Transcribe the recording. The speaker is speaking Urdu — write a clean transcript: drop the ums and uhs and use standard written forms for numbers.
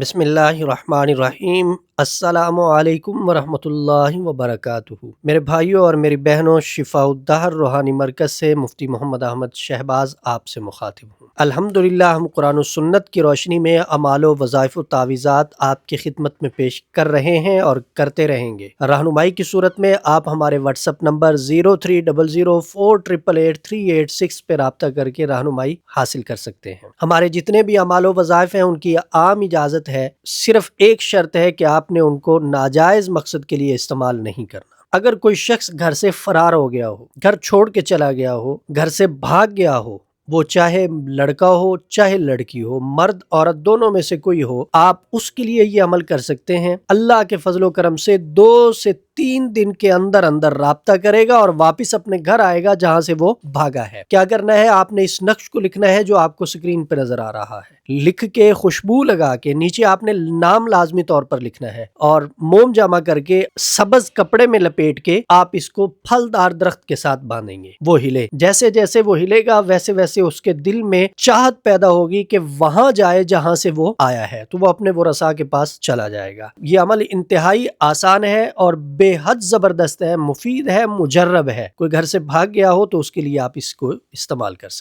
بسم اللہ الرحمن الرحیم۔ السلام علیکم ورحمۃ اللہ وبرکاتہ۔ میرے بھائیوں اور میری بہنوں، شفاء الدہر روحانی مرکز سے مفتی محمد احمد شہباز آپ سے مخاطب ہوں۔ الحمدللہ ہم قرآن و سنت کی روشنی میں اعمال و وظائف و تعویذات آپ کی خدمت میں پیش کر رہے ہیں اور کرتے رہیں گے۔ رہنمائی کی صورت میں آپ ہمارے واٹس ایپ نمبر 030048883886 پہ رابطہ کر کے رہنمائی حاصل کر سکتے ہیں۔ ہمارے جتنے بھی اعمال و وظائف ہیں ان کی عام اجازت ہے، صرف ایک شرط ہے کہ آپ نے ان کو ناجائز مقصد کے لیے استعمال نہیں کرنا۔ اگر کوئی شخص گھر سے فرار ہو گیا ہو، گھر چھوڑ کے چلا گیا ہو، گھر سے بھاگ گیا ہو، وہ چاہے لڑکا ہو چاہے لڑکی ہو، مرد عورت دونوں میں سے کوئی ہو، آپ اس کے لیے یہ عمل کر سکتے ہیں۔ اللہ کے فضل و کرم سے 2 سے 3 دن کے اندر اندر رابطہ کرے گا اور واپس اپنے گھر آئے گا جہاں سے وہ بھاگا ہے۔ کیا کرنا ہے؟ آپ نے اس نقش کو لکھنا ہے جو آپ کو سکرین پہ نظر آ رہا ہے، لکھ کے خوشبو لگا کے نیچے آپ نے نام لازمی طور پر لکھنا ہے، اور موم جمع کر کے سبز کپڑے میں لپیٹ کے آپ اس کو پھلدار درخت کے ساتھ باندھیں گے۔ وہ ہلے، جیسے جیسے وہ ہلے گا ویسے ویسے اس کے دل میں چاہت پیدا ہوگی کہ وہاں جائے جہاں سے وہ آیا ہے، تو وہ اپنے ورثاء کے پاس چلا جائے گا۔ یہ عمل انتہائی آسان ہے اور بے حد زبردست ہے، مفید ہے، مجرب ہے۔ کوئی گھر سے بھاگ گیا ہو تو اس کے لیے آپ اس کو استعمال کر سکتے ہیں۔